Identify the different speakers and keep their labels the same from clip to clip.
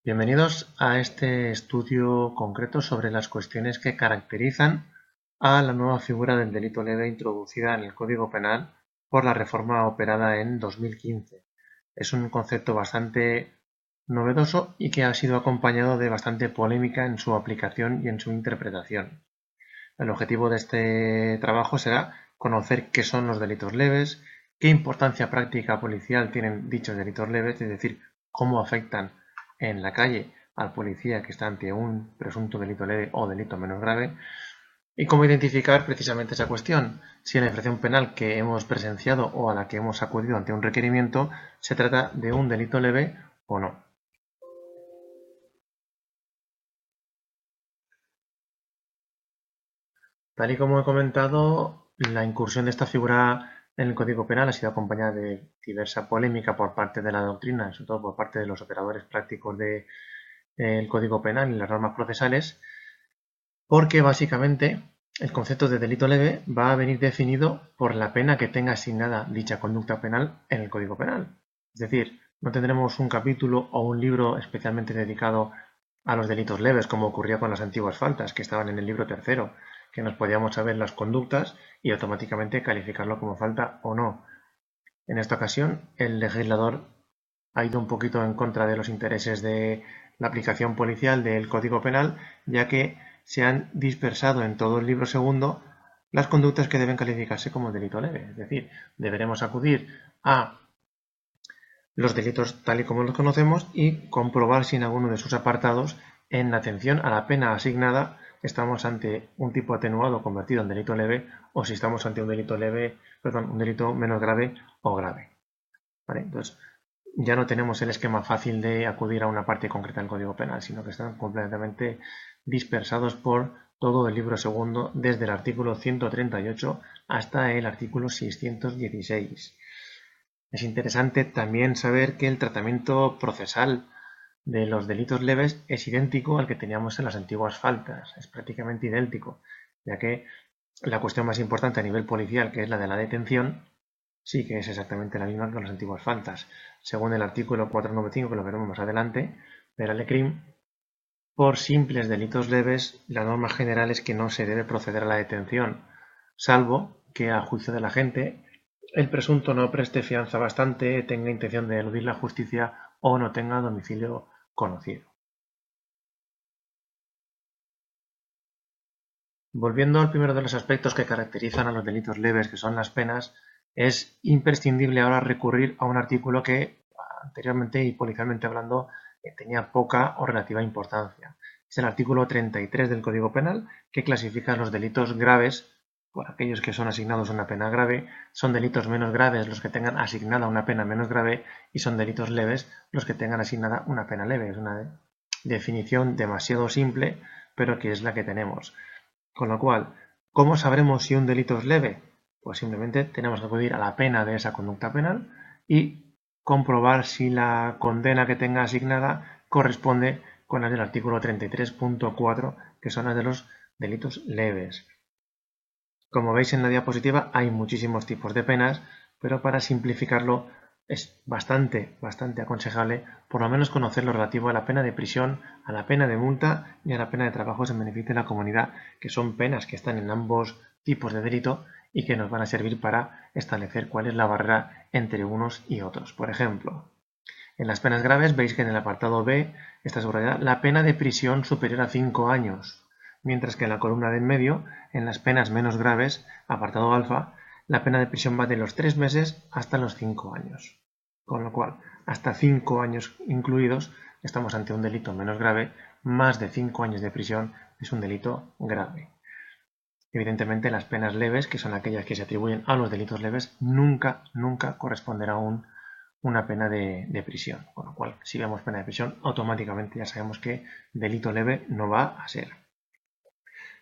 Speaker 1: Bienvenidos a este estudio concreto sobre las cuestiones que caracterizan a la nueva figura del delito leve introducida en el Código Penal por la reforma operada en 2015. Es un concepto bastante novedoso y que ha sido acompañado de bastante polémica en su aplicación y en su interpretación. El objetivo de este trabajo será conocer qué son los delitos leves, qué importancia práctica policial tienen dichos delitos leves, es decir, cómo afectan en la calle al policía que está ante un presunto delito leve o delito menos grave, y cómo identificar precisamente esa cuestión, si en la infracción penal que hemos presenciado o a la que hemos acudido ante un requerimiento se trata de un delito leve o no. Tal y como he comentado, la incursión de esta figura en el Código Penal ha sido acompañada de diversa polémica por parte de la doctrina, sobre todo por parte de los operadores prácticos del Código Penal y las normas procesales, porque básicamente el concepto de delito leve va a venir definido por la pena que tenga asignada dicha conducta penal en el Código Penal. Es decir, no tendremos un capítulo o un libro especialmente dedicado a los delitos leves, como ocurría con las antiguas faltas, que estaban en el libro tercero, que nos podíamos saber las conductas y automáticamente calificarlo como falta o no. En esta ocasión, el legislador ha ido un poquito en contra de los intereses de la aplicación policial del Código Penal, ya que se han dispersado en todo el libro segundo las conductas que deben calificarse como delito leve. Es decir, deberemos acudir a los delitos tal y como los conocemos y comprobar si en alguno de sus apartados, en atención a la pena asignada, estamos ante un tipo atenuado convertido en delito leve o si estamos ante un delito leve, perdón, un delito menos grave o grave. ¿Vale? Entonces, ya no tenemos el esquema fácil de acudir a una parte concreta del Código Penal, sino que están completamente dispersados por todo el libro segundo, desde el artículo 138 hasta el artículo 616. Es interesante también saber que el tratamiento procesal de los delitos leves es idéntico al que teníamos en las antiguas faltas, es prácticamente idéntico, ya que la cuestión más importante a nivel policial, que es la de la detención, sí que es exactamente la misma que las antiguas faltas. Según el artículo 495, que lo veremos más adelante, del ALECRIM, por simples delitos leves, la norma general es que no se debe proceder a la detención, salvo que a juicio de la gente el presunto no preste fianza bastante, tenga intención de eludir la justicia o no tenga domicilio conocido. Volviendo al primero de los aspectos que caracterizan a los delitos leves, que son las penas, es imprescindible ahora recurrir a un artículo que anteriormente y policialmente hablando tenía poca o relativa importancia. Es el artículo 33 del Código Penal, que clasifica los delitos graves por aquellos que son asignados una pena grave, son delitos menos graves los que tengan asignada una pena menos grave y son delitos leves los que tengan asignada una pena leve. Es una definición demasiado simple, pero que es la que tenemos. Con lo cual, ¿cómo sabremos si un delito es leve? Pues simplemente tenemos que acudir a la pena de esa conducta penal y comprobar si la condena que tenga asignada corresponde con la del artículo 33.4, que son las de los delitos leves. Como veis en la diapositiva hay muchísimos tipos de penas, pero para simplificarlo es bastante aconsejable por lo menos conocer lo relativo a la pena de prisión, a la pena de multa y a la pena de trabajos en beneficio de la comunidad, que son penas que están en ambos tipos de delito y que nos van a servir para establecer cuál es la barrera entre unos y otros. Por ejemplo, en las penas graves veis que en el apartado B está subrayada la pena de prisión superior a 5 años, mientras que en la columna de en medio, en las penas menos graves, apartado alfa, la pena de prisión va de los 3 meses hasta los 5 años. Con lo cual, hasta 5 años incluidos, estamos ante un delito menos grave, más de 5 años de prisión es un delito grave. Evidentemente, las penas leves, que son aquellas que se atribuyen a los delitos leves, nunca corresponderá a una pena de prisión. Con lo cual, si vemos pena de prisión, automáticamente ya sabemos que delito leve no va a ser.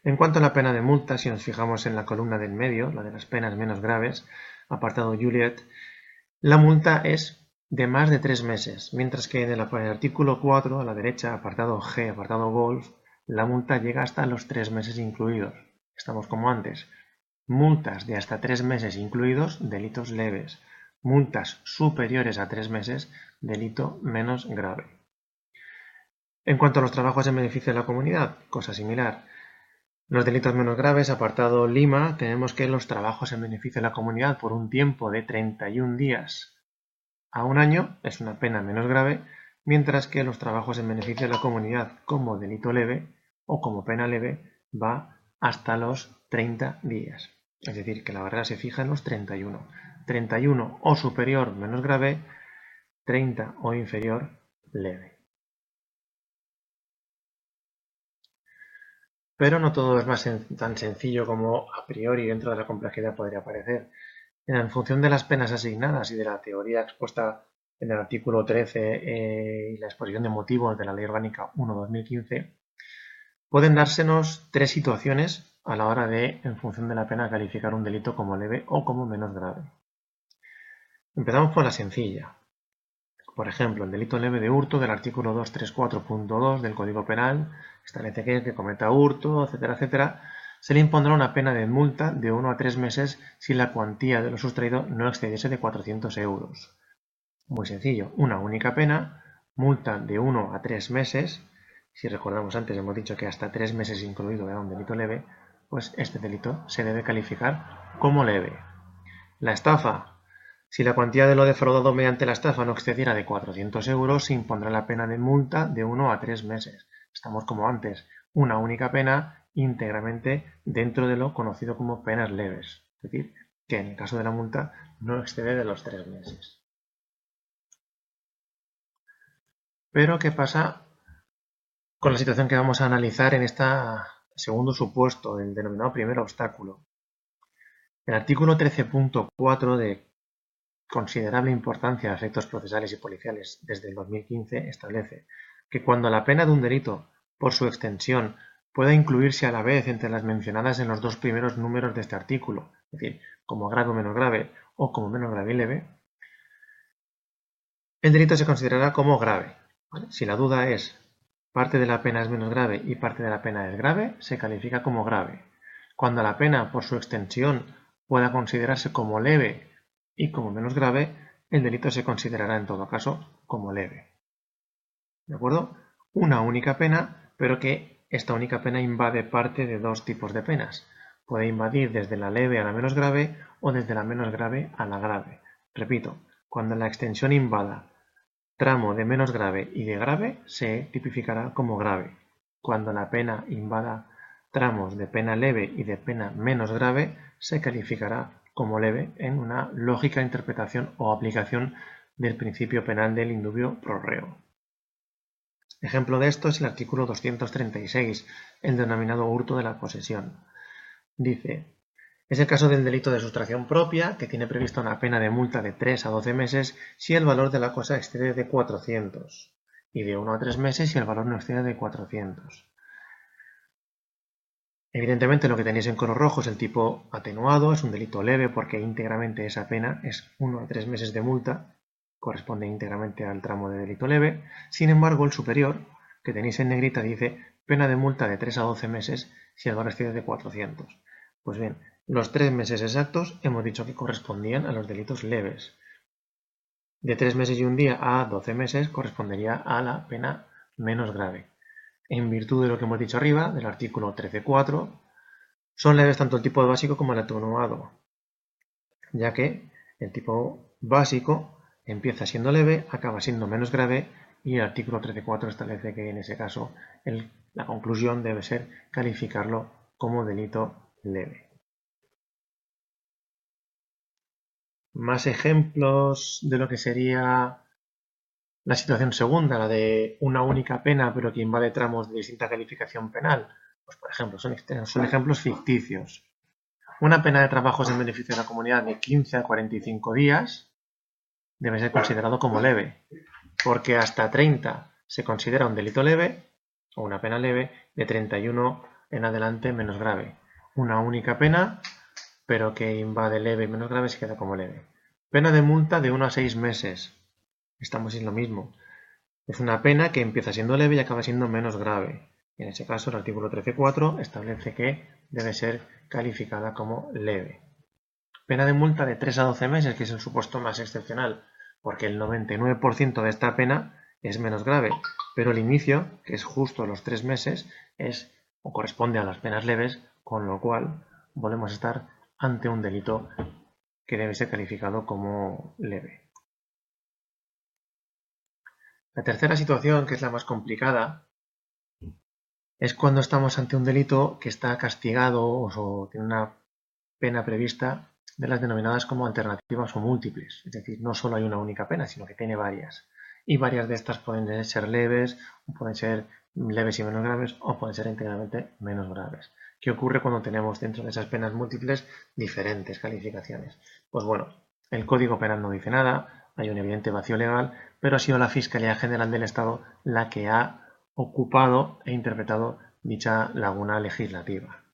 Speaker 1: En cuanto a la pena de multa, si nos fijamos en la columna del medio, la de las penas menos graves, apartado Juliet, la multa es de más de 3 meses, mientras que en el artículo 4, a la derecha, apartado G, apartado Golf, la multa llega hasta los 3 meses incluidos. Estamos como antes. Multas de hasta 3 meses incluidos, delitos leves. Multas superiores a 3 meses, delito menos grave. En cuanto a los trabajos en beneficio de la comunidad, cosa similar. Los delitos menos graves, apartado Lima, tenemos que los trabajos en beneficio de la comunidad por un tiempo de 31 días a un año es una pena menos grave, mientras que los trabajos en beneficio de la comunidad como delito leve o como pena leve va hasta los 30 días. Es decir, que la barrera se fija en los 31. 31 o superior menos grave, 30 o inferior leve. Pero no todo es tan sencillo como a priori dentro de la complejidad podría parecer. En función de las penas asignadas y de la teoría expuesta en el artículo 13 y la exposición de motivos de la Ley Orgánica 1/2015, pueden dársenos tres situaciones a la hora de, en función de la pena, calificar un delito como leve o como menos grave. Empezamos por la sencilla. Por ejemplo, el delito leve de hurto del artículo 234.2 del Código Penal establece que el que cometa hurto, etcétera, etcétera, se le impondrá una pena de multa de 1 a 3 meses si la cuantía de lo sustraído no excediese de 400 euros. Muy sencillo, una única pena, multa de 1 a 3 meses. Si recordamos antes hemos dicho que hasta 3 meses incluido era un delito leve, pues este delito se debe calificar como leve. La estafa. Si la cuantía de lo defraudado mediante la estafa no excediera de 400 euros, se impondrá la pena de multa de 1 a 3 meses. Estamos como antes, una única pena íntegramente dentro de lo conocido como penas leves. Es decir, que en el caso de la multa no excede de los 3 meses. Pero, ¿qué pasa con la situación que vamos a analizar en este segundo supuesto, el denominado primer obstáculo? El artículo 13.4 de considerable importancia a efectos procesales y policiales desde el 2015 establece que cuando la pena de un delito, por su extensión, pueda incluirse a la vez entre las mencionadas en los dos primeros números de este artículo, es decir, como grave o menos grave o como menos grave y leve, el delito se considerará como grave. ¿Vale? Si la duda es parte de la pena es menos grave y parte de la pena es grave, se califica como grave. Cuando la pena, por su extensión, pueda considerarse como leve y como menos grave, el delito se considerará en todo caso como leve. ¿De acuerdo? Una única pena, pero que esta única pena invade parte de dos tipos de penas. Puede invadir desde la leve a la menos grave o desde la menos grave a la grave. Repito, cuando la extensión invada tramo de menos grave y de grave, se tipificará como grave. Cuando la pena invada tramos de pena leve y de pena menos grave, se calificará como leve en una lógica interpretación o aplicación del principio penal del indubio pro reo. Ejemplo de esto es el artículo 236, el denominado hurto de la posesión. Dice: es el caso del delito de sustracción propia, que tiene prevista una pena de multa de 3 a 12 meses si el valor de la cosa excede de 400 y de 1 a 3 meses si el valor no excede de 400. Evidentemente lo que tenéis en color rojo es el tipo atenuado, es un delito leve porque íntegramente esa pena es 1 a 3 meses de multa, corresponde íntegramente al tramo de delito leve. Sin embargo, el superior, que tenéis en negrita, dice pena de multa de 3 a 12 meses si el valor excede de 400. Pues bien, los 3 meses exactos hemos dicho que correspondían a los delitos leves. De 3 meses y un día a 12 meses correspondería a la pena menos grave. En virtud de lo que hemos dicho arriba, del artículo 13.4, son leves tanto el tipo básico como el atenuado, ya que el tipo básico empieza siendo leve, acaba siendo menos grave y el artículo 13.4 establece que en ese caso la conclusión debe ser calificarlo como delito leve. Más ejemplos de lo que sería la situación segunda, la de una única pena pero que invade tramos de distinta calificación penal. Pues por ejemplo, son ejemplos ficticios. Una pena de trabajos en beneficio de la comunidad de 15 a 45 días debe ser considerado como leve, porque hasta 30 se considera un delito leve o una pena leve, de 31 en adelante menos grave. Una única pena, pero que invade leve y menos grave, se queda como leve. Pena de multa de 1 a 6 meses. Estamos en lo mismo. Es una pena que empieza siendo leve y acaba siendo menos grave. En ese caso, el artículo 13.4 establece que debe ser calificada como leve. Pena de multa de 3 a 12 meses, que es el supuesto más excepcional, porque el 99% de esta pena es menos grave, pero el inicio, que es justo los 3 meses, es o corresponde a las penas leves, con lo cual volvemos a estar ante un delito que debe ser calificado como leve. La tercera situación, que es la más complicada, es cuando estamos ante un delito que está castigado o tiene una pena prevista de las denominadas como alternativas o múltiples. Es decir, no solo hay una única pena, sino que tiene varias. Y varias de estas pueden ser leves, o pueden ser leves y menos graves, o pueden ser íntegramente menos graves. ¿Qué ocurre cuando tenemos dentro de esas penas múltiples diferentes calificaciones? Pues bueno, el Código Penal no dice nada, hay un evidente vacío legal, pero ha sido la Fiscalía General del Estado la que ha ocupado e interpretado dicha laguna legislativa.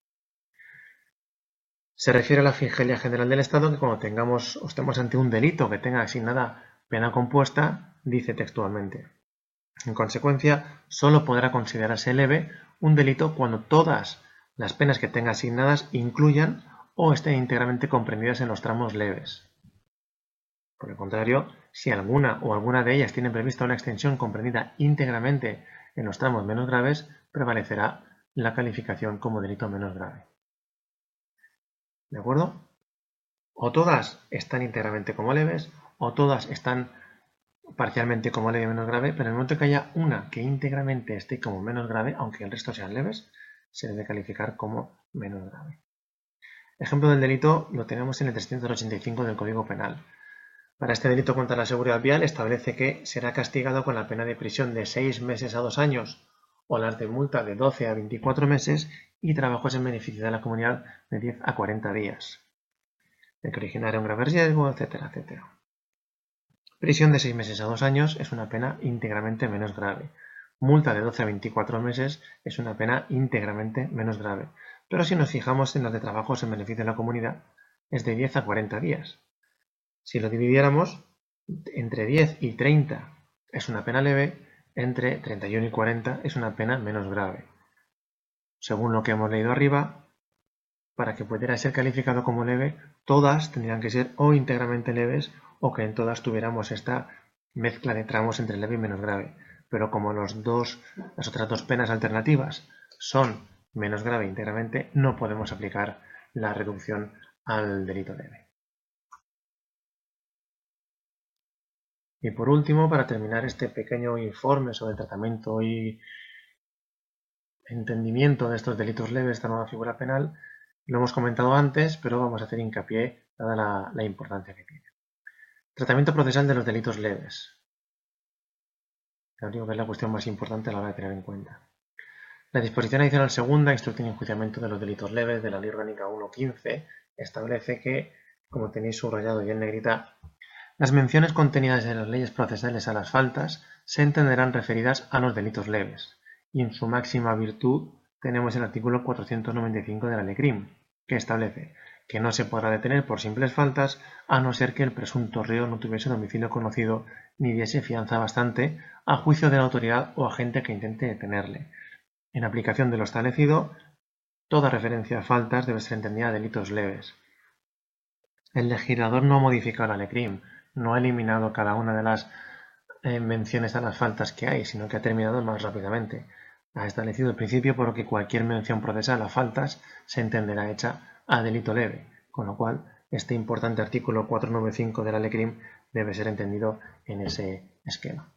Speaker 1: Se refiere a la Fiscalía General del Estado que cuando tengamos o estemos ante un delito que tenga asignada pena compuesta, dice textualmente: en consecuencia, solo podrá considerarse leve un delito cuando todas las penas que tenga asignadas incluyan o estén íntegramente comprendidas en los tramos leves. Por el contrario, si alguna o alguna de ellas tiene prevista una extensión comprendida íntegramente en los tramos menos graves, prevalecerá la calificación como delito menos grave. ¿De acuerdo? O todas están íntegramente como leves, o todas están parcialmente como leve menos grave, pero en el momento que haya una que íntegramente esté como menos grave, aunque el resto sean leves, se debe calificar como menos grave. Ejemplo del delito lo tenemos en el 385 del Código Penal. Para este delito contra la seguridad vial establece que será castigado con la pena de prisión de 6 meses a 2 años o las de multa de 12 a 24 meses y trabajos en beneficio de la comunidad de 10 a 40 días, de que originara un grave riesgo, etcétera, etcétera. Prisión de 6 meses a 2 años es una pena íntegramente menos grave. Multa de 12 a 24 meses es una pena íntegramente menos grave. Pero si nos fijamos en las de trabajos en beneficio de la comunidad, es de 10 a 40 días. Si lo dividiéramos, entre 10 y 30 es una pena leve, entre 31 y 40 es una pena menos grave. Según lo que hemos leído arriba, para que pudiera ser calificado como leve, todas tendrían que ser o íntegramente leves o que en todas tuviéramos esta mezcla de tramos entre leve y menos grave. Pero como las otras dos penas alternativas son menos grave íntegramente, no podemos aplicar la reducción al delito leve. Y por último, para terminar este pequeño informe sobre el tratamiento y entendimiento de estos delitos leves, esta nueva figura penal, lo hemos comentado antes, pero vamos a hacer hincapié dada la importancia que tiene. Tratamiento procesal de los delitos leves. Creo que es la cuestión más importante a la hora de tener en cuenta. La disposición adicional segunda, instrucción y enjuiciamiento de los delitos leves de la Ley Orgánica 1.15, establece que, como tenéis subrayado y en negrita, las menciones contenidas en las leyes procesales a las faltas se entenderán referidas a los delitos leves, y en su máxima virtud tenemos el artículo 495 de la LECRIM, que establece que no se podrá detener por simples faltas a no ser que el presunto reo no tuviese domicilio conocido ni diese fianza bastante a juicio de la autoridad o agente que intente detenerle. En aplicación de lo establecido, toda referencia a faltas debe ser entendida a delitos leves. El legislador no ha modificado la LECRIM, no ha eliminado cada una de las menciones a las faltas que hay, sino que ha terminado más rápidamente. Ha establecido el principio por lo que cualquier mención procesal a faltas se entenderá hecha a delito leve, con lo cual este importante artículo 495 de la LECRIM debe ser entendido en ese esquema.